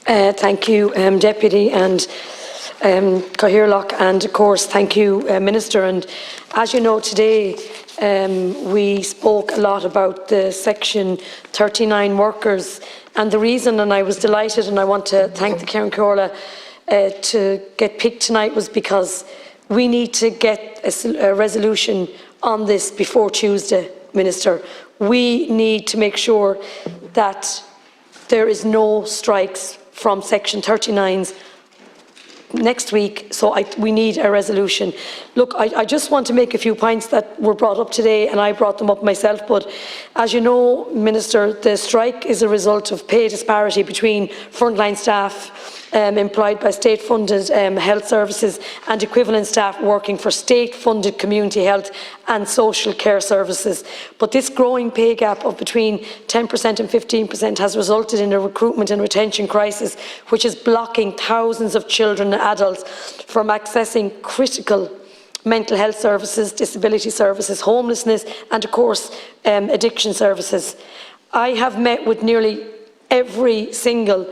Thank you, Deputy, and Cathaoirleach, and of course thank you, Minister. And as you know, today we spoke a lot about the Section 39 workers, and the reason, and I was delighted, and I want to thank the Ceann Comhairle to get picked tonight, was because we need to get a resolution on this before Tuesday, Minister. We need to make sure that there is no strikes from Section 39s next week, so we need a resolution. Look, I just want to make a few points that were brought up today, and I brought them up myself, but as you know, Minister, the strike is a result of pay disparity between frontline staff employed by state-funded health services and equivalent staff working for state-funded community health and social care services. But this growing pay gap of between 10% and 15% has resulted in a recruitment and retention crisis, which is blocking thousands of children and adults from accessing critical mental health services, disability services, homelessness and, of course, addiction services. I have met with nearly every single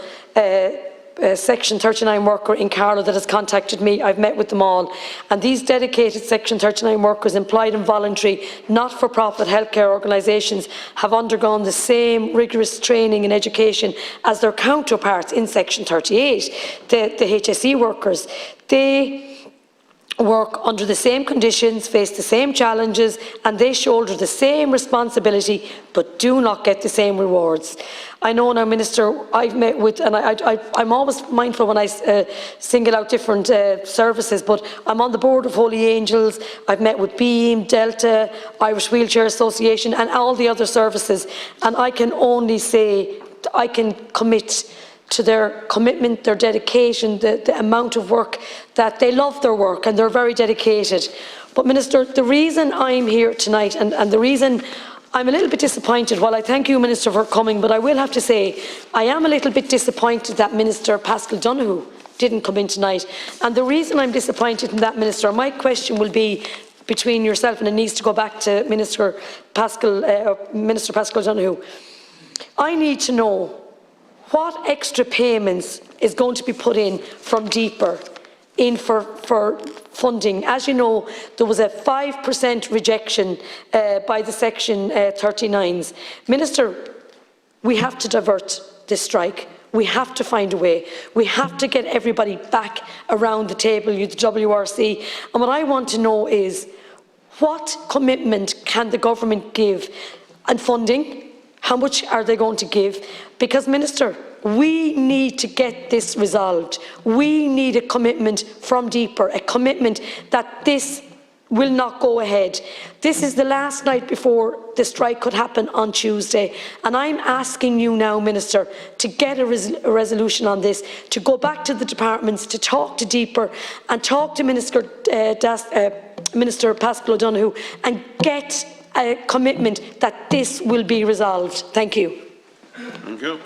Section 39 worker in Carlow that has contacted me. I've met with them all, and these dedicated Section 39 workers employed in voluntary, not-for-profit healthcare organisations have undergone the same rigorous training and education as their counterparts in Section 38, the HSE workers. They work under the same conditions, face the same challenges, and they shoulder the same responsibility but do not get the same rewards. I know now, Minister, I've met with, and I'm always mindful when I single out different services, but I'm on the board of Holy Angels, I've met with Beam, Delta, Irish Wheelchair Association and all the other services, and I can only say I can commit to their commitment, their dedication, the amount of work that they love their work and they're very dedicated. But Minister, the reason I'm here tonight and the reason I'm a little bit disappointed, while I thank you, Minister, for coming, but I will have to say I am a little bit disappointed that Minister Paschal Donohoe didn't come in tonight. And the reason I'm disappointed in that, Minister, my question will be between yourself, and it needs to go back to Minister Paschal Donohoe. I need to know what extra payments is going to be put in from Deeper in for funding. As you know, there was a 5% rejection by the Section 39s. Minister, we have to divert this strike. We have to find a way. We have to get everybody back around the table, the WRC. And what I want to know is, what commitment can the government give? And funding, how much are they going to give? Because, Minister, we need to get this resolved. We need a commitment from Deeper, a commitment that this will not go ahead. This is the last night before the strike could happen on Tuesday, and I'm asking you now, Minister, to get a resolution on this, to go back to the departments, to talk to Deeper and talk to Minister Paschal Donohoe and get a commitment that this will be resolved. Thank you. Thank you.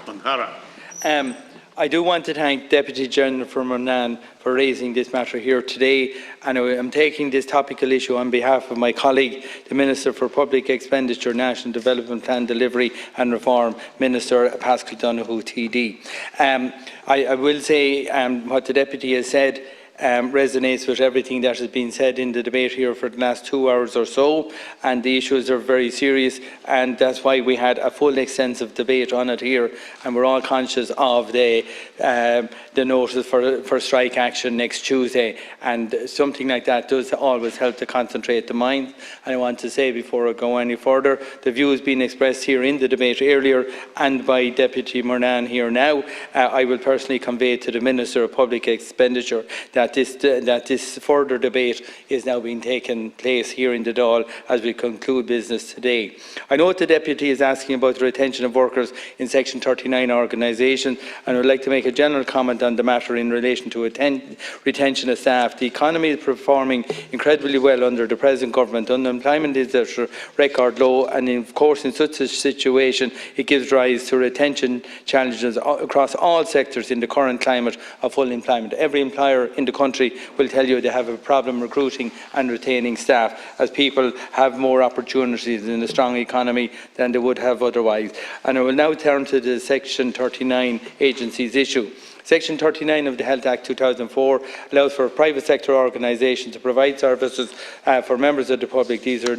I do want to thank Deputy Jennifer Murnane for raising this matter here today, and I am taking this topical issue on behalf of my colleague, the Minister for Public Expenditure, National Development Plan Delivery and Reform, Minister Paschal Donohoe TD. I will say what the Deputy has said resonates with everything that has been said in the debate here for the last 2 hours or so, and the issues are very serious, and that's why we had a full extensive debate on it here, and we're all conscious of the notice for strike action next Tuesday, and something like that does always help to concentrate the mind. And I want to say, before I go any further, the views being expressed here in the debate earlier and by Deputy Murnane here now, I will personally convey to the Minister of Public Expenditure that this further debate is now being taken place here in the Dáil as we conclude business today. I know the Deputy is asking about the retention of workers in Section 39 organisations, and I would like to make a general comment on the matter in relation to retention of staff. The economy is performing incredibly well under the present government. Unemployment is at a record low, and of course in such a situation it gives rise to retention challenges across all sectors in the current climate of full employment. Every employer in the country will tell you they have a problem recruiting and retaining staff, as people have more opportunities in a strong economy than they would have otherwise. And I will now turn to the Section 39 agencies issue. Section 39 of the Health Act 2004 allows for private sector organisations to provide services for members of the public. These are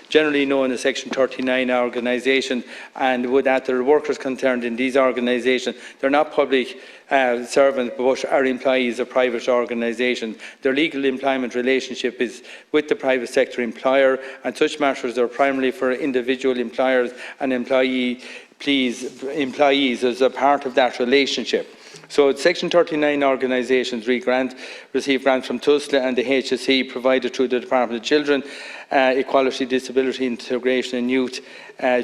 generally known as Section 39 organisations, and with that there are workers concerned in these organisations. They're not public servants but are employees of private organisations. Their legal employment relationship is with the private sector employer, and such matters are primarily for individual employers and employees as a part of that relationship. So Section 39 organisations receive grants from TUSLA and the HSE provided through the Department of Children, Equality, Disability, Integration and Youth,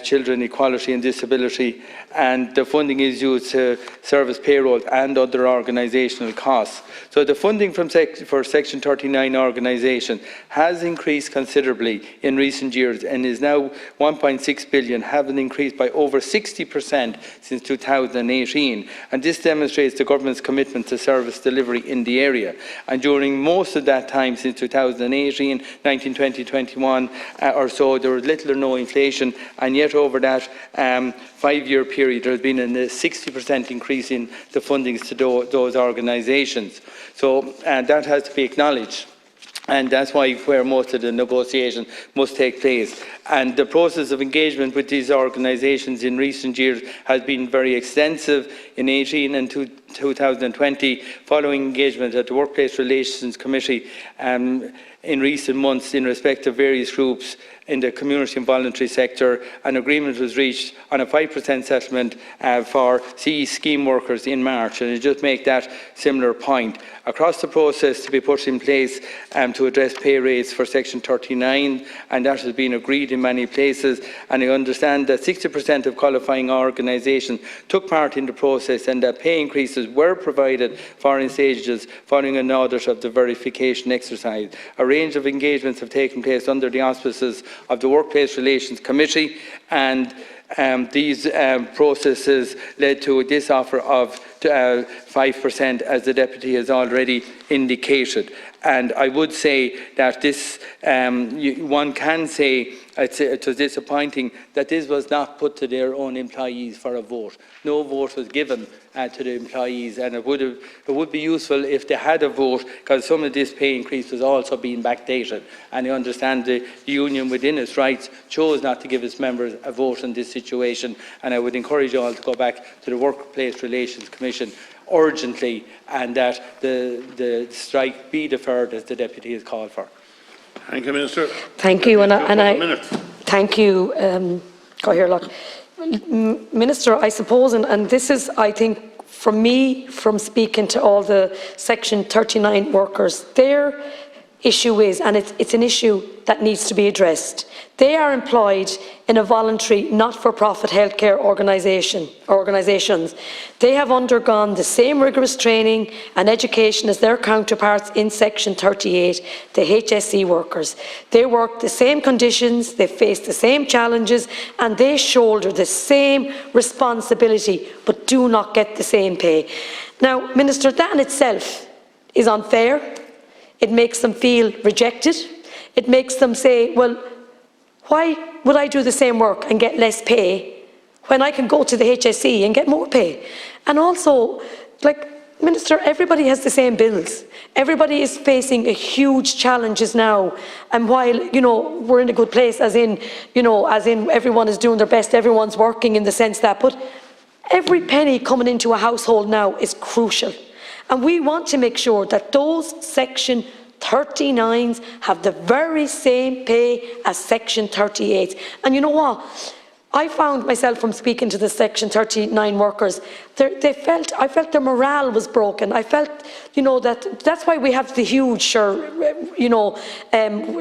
Children, Equality and Disability, and the funding is used to service payroll and other organisational costs. So the funding for Section 39 organisation has increased considerably in recent years and is now 1.6 billion, having increased by over 60% since 2018. And this demonstrates the government's commitment to service delivery in the area. And during most of that time, since 2018, 19, 20, 21 or so, there was little or no inflation, and yet over that 5-year period there has been a 60% increase in the fundings to those organisations. So that has to be acknowledged. And that's where most of the negotiation must take place. And the process of engagement with these organisations in recent years has been very extensive in 2018 and 2020, following engagement at the Workplace Relations Committee in recent months in respect of various groups in the community and voluntary sector. An agreement was reached on a 5% settlement for CE scheme workers in March, and I just make that similar point. Across the process to be put in place to address pay rates for Section 39, and that has been agreed in many places, and I understand that 60% of qualifying organisations took part in the process and that pay increases were provided for in stages following an audit of the verification exercise. A range of engagements have taken place under the auspices of the Workplace Relations Committee, and these processes led to this offer of 5%, as the Deputy has already indicated. And I would say that this, one can say it was disappointing that this was not put to their own employees for a vote. No vote was given to the employees, and it would be useful if they had a vote, because some of this pay increase was also being backdated. And I understand the union within its rights chose not to give its members a vote in this situation, and I would encourage you all to go back to the Workplace Relations Commission urgently, and that the strike be deferred as the Deputy has called for. Thank you, Minister. Thank you, thank you, Oireachtas. Minister, I suppose, and this is, I think, from me, from speaking to all the Section 39 workers, their issue is, and it's an issue that needs to be addressed. They are employed in a voluntary, not-for-profit healthcare organisations. They have undergone the same rigorous training and education as their counterparts in Section 38, the HSE workers. They work the same conditions, they face the same challenges, and they shoulder the same responsibility, but do not get the same pay. Now, Minister, that in itself is unfair. It makes them feel rejected. It makes them say, well, why would I do the same work and get less pay when I can go to the HSE and get more pay? And also, like, Minister, everybody has the same bills. Everybody is facing a huge challenges now. And while, we're in a good place, as in everyone is doing their best, everyone's working in the sense that, but every penny coming into a household now is crucial. And we want to make sure that those Section 39s have the very same pay as Section 38s. And you know what? I found myself, from speaking to the Section 39 workers, I felt their morale was broken. I felt, that's why we have the huge,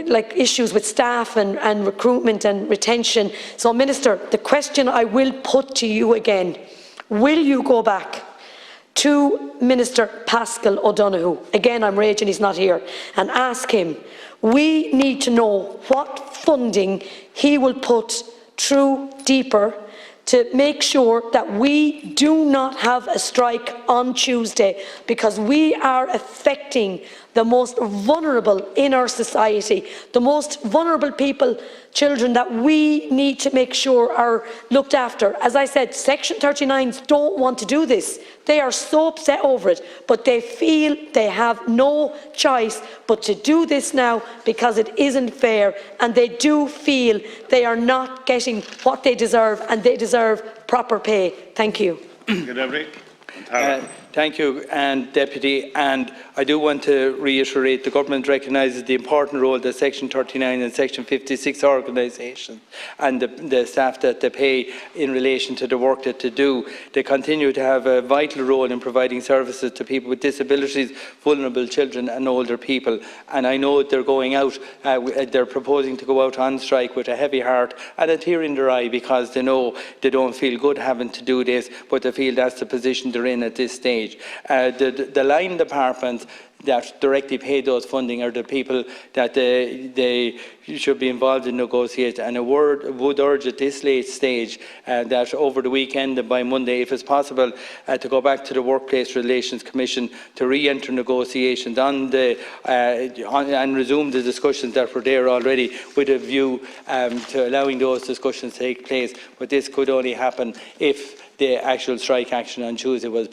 like issues with staff and recruitment and retention. So, Minister, the question I will put to you again, will you go back to Minister Paschal O'Donoghue, again I'm raging he's not here, and ask him, we need to know what funding he will put through deeper to make sure that we do not have a strike on Tuesday, because we are affecting the most vulnerable in our society, the most vulnerable people, children that we need to make sure are looked after. As I said, Section 39s don't want to do this. They are so upset over it, but they feel they have no choice but to do this now because it isn't fair, and they do feel they are not getting what they deserve, and they deserve proper pay. Thank you. Thank you, Deputy. And I do want to reiterate the Government recognises the important role that Section 39 and Section 56 organisations and the staff that they pay in relation to the work that they do. They continue to have a vital role in providing services to people with disabilities, vulnerable children and older people. And I know they're going out, they're proposing to go out on strike with a heavy heart and a tear in their eye, because they know they don't feel good having to do this, but they feel that's the position they're in at this stage. The line departments that directly pay those funding are the people that they should be involved in negotiating. And I would urge at this late stage that over the weekend and by Monday, if it's possible, to go back to the Workplace Relations Commission to re-enter negotiations on and resume the discussions that were there already, with a view to allowing those discussions to take place. But this could only happen if the actual strike action on Tuesday was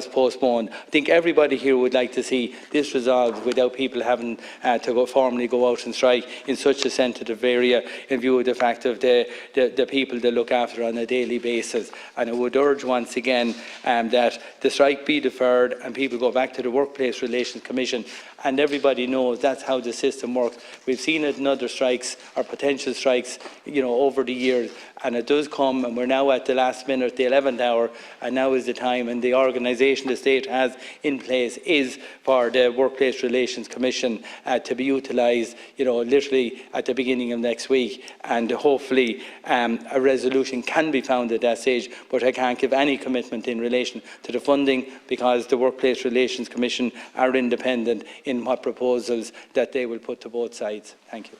postponed. I think everybody here would like to see this resolved without people having to formally go out and strike in such a sensitive area, in view of the fact of the people they look after on a daily basis. And I would urge once again that the strike be deferred and people go back to the Workplace Relations Commission. And everybody knows that's how the system works. We've seen it in other strikes or potential strikes, over the years, and it does come, and we're now at the last minute, the 11th hour, and now is the time, and the organisation the state has in place is for the Workplace Relations Commission to be utilised, literally at the beginning of next week, and hopefully a resolution can be found at that stage. But I can't give any commitment in relation to the funding, because the Workplace Relations Commission are independent in what proposals that they will put to both sides. Thank you.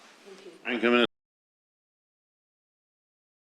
Thank you.